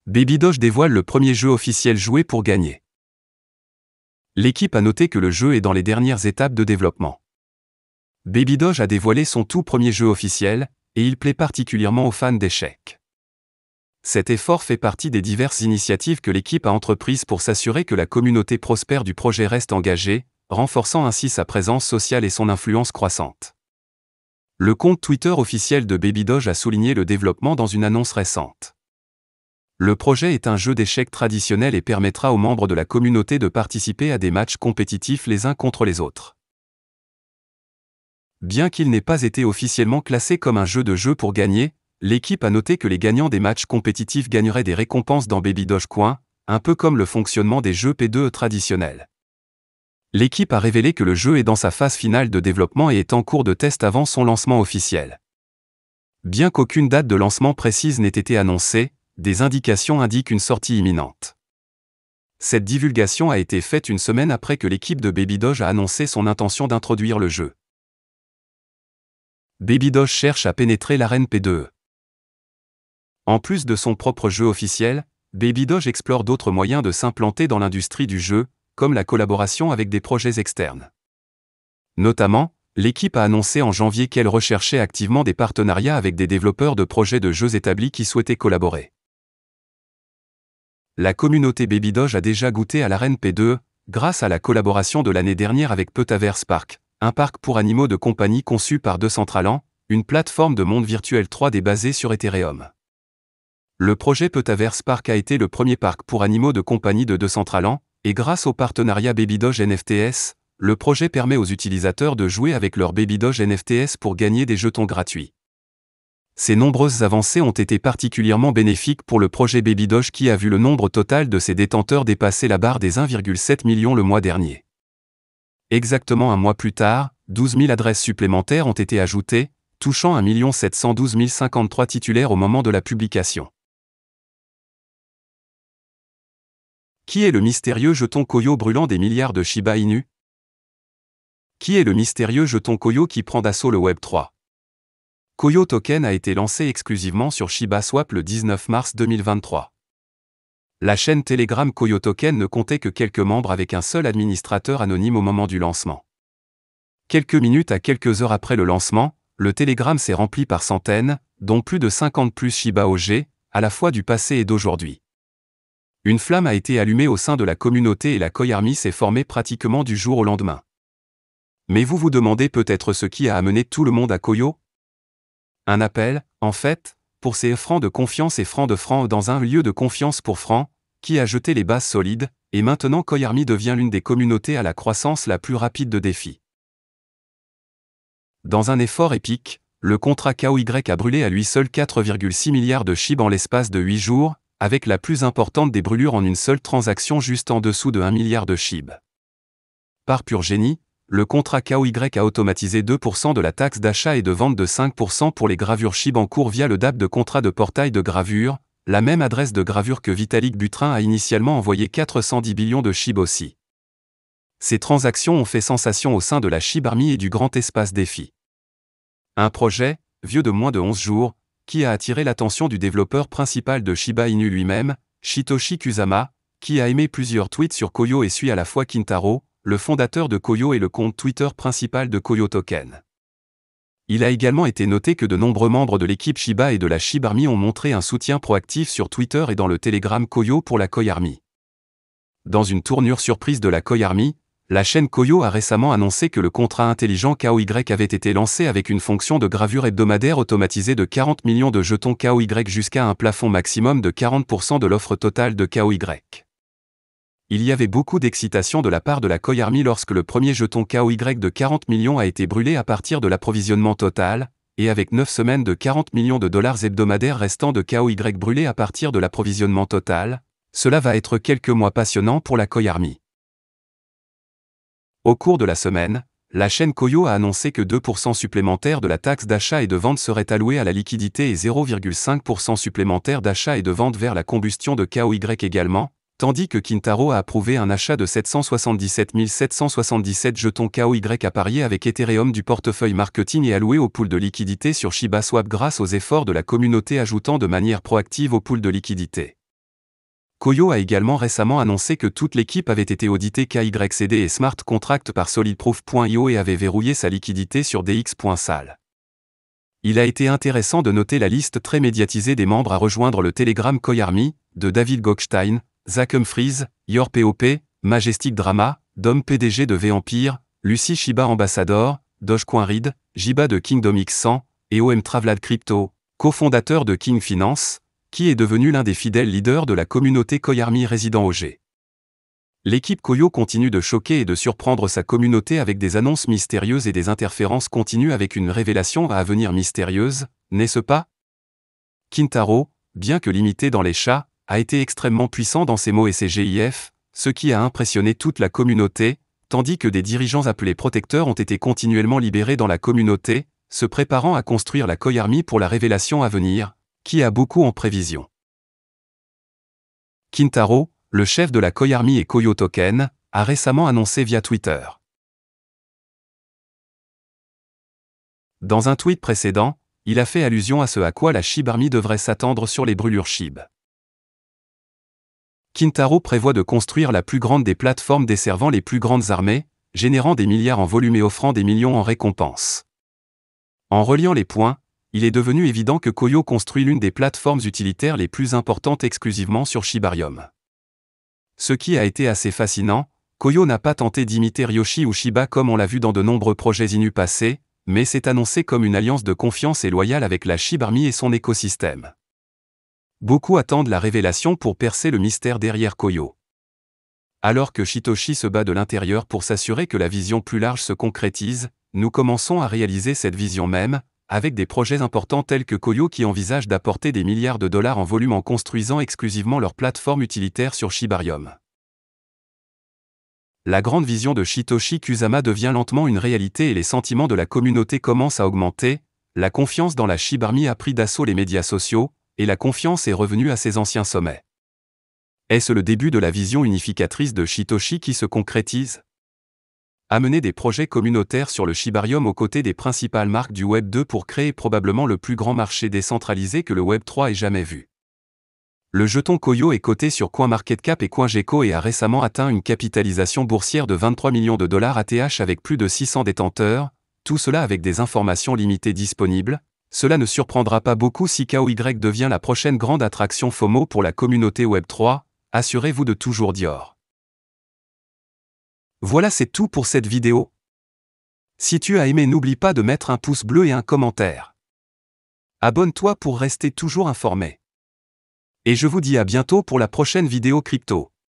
Baby Doge dévoile le premier jeu officiel joué pour gagner. L'équipe a noté que le jeu est dans les dernières étapes de développement. Baby Doge a dévoilé son tout premier jeu officiel, et il plaît particulièrement aux fans d'échecs. Cet effort fait partie des diverses initiatives que l'équipe a entreprises pour s'assurer que la communauté prospère du projet reste engagée, renforçant ainsi sa présence sociale et son influence croissante. Le compte Twitter officiel de Baby Doge a souligné le développement dans une annonce récente. Le projet est un jeu d'échecs traditionnel et permettra aux membres de la communauté de participer à des matchs compétitifs les uns contre les autres. Bien qu'il n'ait pas été officiellement classé comme un jeu pour gagner, l'équipe a noté que les gagnants des matchs compétitifs gagneraient des récompenses dans Baby Doge Coin, un peu comme le fonctionnement des jeux P2E traditionnels. L'équipe a révélé que le jeu est dans sa phase finale de développement et est en cours de test avant son lancement officiel. Bien qu'aucune date de lancement précise n'ait été annoncée, des indications indiquent une sortie imminente. Cette divulgation a été faite une semaine après que l'équipe de Baby Doge a annoncé son intention d'introduire le jeu. Baby Doge cherche à pénétrer l'arène P2E. En plus de son propre jeu officiel, Baby Doge explore d'autres moyens de s'implanter dans l'industrie du jeu, comme la collaboration avec des projets externes. Notamment, l'équipe a annoncé en janvier qu'elle recherchait activement des partenariats avec des développeurs de projets de jeux établis qui souhaitaient collaborer. La communauté Baby Doge a déjà goûté à l'arène P2E, grâce à la collaboration de l'année dernière avec Petaverse Park, un parc pour animaux de compagnie conçu par Decentraland, une plateforme de monde virtuel 3D basée sur Ethereum. Le projet Petaverse Park a été le premier parc pour animaux de compagnie de Decentraland, et grâce au partenariat Baby Doge NFTs, le projet permet aux utilisateurs de jouer avec leur Baby Doge NFTs pour gagner des jetons gratuits. Ces nombreuses avancées ont été particulièrement bénéfiques pour le projet Baby Doge qui a vu le nombre total de ses détenteurs dépasser la barre des 1,7 million le mois dernier. Exactement un mois plus tard, 12 000 adresses supplémentaires ont été ajoutées, touchant 1 712 053 titulaires au moment de la publication. Qui est le mystérieux jeton Koyo brûlant des milliards de Shiba Inu? Qui est le mystérieux jeton Koyo qui prend d'assaut le Web3? Koyo Token a été lancé exclusivement sur Shiba Swap le 19 mars 2023. La chaîne Telegram Koyo Token ne comptait que quelques membres avec un seul administrateur anonyme au moment du lancement. Quelques minutes à quelques heures après le lancement, le Telegram s'est rempli par centaines, dont plus de 50 plus Shiba OG, à la fois du passé et d'aujourd'hui. Une flamme a été allumée au sein de la communauté et la Koi Army s'est formée pratiquement du jour au lendemain. Mais vous vous demandez peut-être ce qui a amené tout le monde à Koyo? Un appel, en fait, pour ces francs de confiance et francs de francs dans un lieu de confiance pour francs, qui a jeté les bases solides, et maintenant Koi Army devient l'une des communautés à la croissance la plus rapide de défi. Dans un effort épique, le contrat KOY a brûlé à lui seul 4,6 milliards de SHIB en l'espace de 8 jours, avec la plus importante des brûlures en une seule transaction juste en dessous de 1 milliard de SHIB. Par pur génie, le contrat KOY a automatisé 2% de la taxe d'achat et de vente de 5% pour les gravures SHIB en cours via le DAP de contrat de portail de gravure, la même adresse de gravure que Vitalik Buterin a initialement envoyé 410 billions de SHIB aussi. Ces transactions ont fait sensation au sein de la SHIB Army et du grand espace défi. Un projet, vieux de moins de 11 jours, qui a attiré l'attention du développeur principal de Shiba Inu lui-même, Shitoshi Kusama, qui a émis plusieurs tweets sur Koyo et suit à la fois Kintaro, le fondateur de Koyo et le compte Twitter principal de Koyo Token. Il a également été noté que de nombreux membres de l'équipe Shiba et de la SHIB Army ont montré un soutien proactif sur Twitter et dans le Telegram Koyo pour la Koi Army. Dans une tournure surprise de la Koi Army, la chaîne Koyo a récemment annoncé que le contrat intelligent KOY avait été lancé avec une fonction de gravure hebdomadaire automatisée de 40 millions de jetons KOY jusqu'à un plafond maximum de 40% de l'offre totale de KOY. Il y avait beaucoup d'excitation de la part de la Koi Army lorsque le premier jeton KOY de 40 millions a été brûlé à partir de l'approvisionnement total, et avec 9 semaines de 40 millions de dollars hebdomadaires restant de KOY brûlés à partir de l'approvisionnement total, cela va être quelques mois passionnants pour la Koi Army. Au cours de la semaine, la chaîne Koyo a annoncé que 2% supplémentaires de la taxe d'achat et de vente seraient alloués à la liquidité et 0,5% supplémentaires d'achat et de vente vers la combustion de KOY également, tandis que Kintaro a approuvé un achat de 777 777 jetons KOY à parier avec Ethereum du portefeuille marketing et alloué au pool de liquidité sur Shiba Swap grâce aux efforts de la communauté ajoutant de manière proactive au pool de liquidité. Koyo a également récemment annoncé que toute l'équipe avait été auditée KYCD et Smart Contract par SolidProof.io et avait verrouillé sa liquidité sur DX.sal. Il a été intéressant de noter la liste très médiatisée des membres à rejoindre le Telegram Koyarmy, de David Goldstein, Zach Humphries, Yor POP, Majestic Drama, Dom PDG de V-Empire, Lucie Shiba Ambassador, Dogecoin Jiba de Kingdom X100, et OM Travlad Crypto, cofondateur de King Finance, qui est devenu l'un des fidèles leaders de la communauté Koyarmy résident au G. L'équipe Koyo continue de choquer et de surprendre sa communauté avec des annonces mystérieuses et des interférences continues avec une révélation à venir mystérieuse, n'est-ce pas? Kintaro, bien que limité dans les chats, a été extrêmement puissant dans ses mots et ses GIF, ce qui a impressionné toute la communauté, tandis que des dirigeants appelés protecteurs ont été continuellement libérés dans la communauté, se préparant à construire la Koyarmy pour la révélation à venir, qui a beaucoup en prévision. Kintaro, le chef de la Koyarmy et Koyo Token, a récemment annoncé via Twitter. Dans un tweet précédent, il a fait allusion à ce à quoi la SHIB Army devrait s'attendre sur les brûlures SHIB. Kintaro prévoit de construire la plus grande des plateformes desservant les plus grandes armées, générant des milliards en volume et offrant des millions en récompense. En reliant les points, il est devenu évident que Koyo construit l'une des plateformes utilitaires les plus importantes exclusivement sur Shibarium. Ce qui a été assez fascinant, Koyo n'a pas tenté d'imiter Ryoshi ou Shiba comme on l'a vu dans de nombreux projets Inu passés, mais s'est annoncé comme une alliance de confiance et loyale avec la SHIB Army et son écosystème. Beaucoup attendent la révélation pour percer le mystère derrière Koyo. Alors que Shitoshi se bat de l'intérieur pour s'assurer que la vision plus large se concrétise, nous commençons à réaliser cette vision même, avec des projets importants tels que Koyo qui envisage d'apporter des milliards de dollars en volume en construisant exclusivement leur plateforme utilitaire sur Shibarium. La grande vision de Shitoshi Kusama devient lentement une réalité et les sentiments de la communauté commencent à augmenter, la confiance dans la SHIB Army a pris d'assaut les médias sociaux, et la confiance est revenue à ses anciens sommets. Est-ce le début de la vision unificatrice de Shitoshi qui se concrétise? Amener des projets communautaires sur le Shibarium aux côtés des principales marques du Web 2 pour créer probablement le plus grand marché décentralisé que le Web 3 ait jamais vu. Le jeton Koyo est coté sur CoinMarketCap et CoinGecko et a récemment atteint une capitalisation boursière de 23 millions de dollars ATH avec plus de 600 détenteurs, tout cela avec des informations limitées disponibles. Cela ne surprendra pas beaucoup si KOY devient la prochaine grande attraction FOMO pour la communauté Web 3, assurez-vous de toujours Dior. Voilà, c'est tout pour cette vidéo. Si tu as aimé, n'oublie pas de mettre un pouce bleu et un commentaire. Abonne-toi pour rester toujours informé. Et je vous dis à bientôt pour la prochaine vidéo crypto.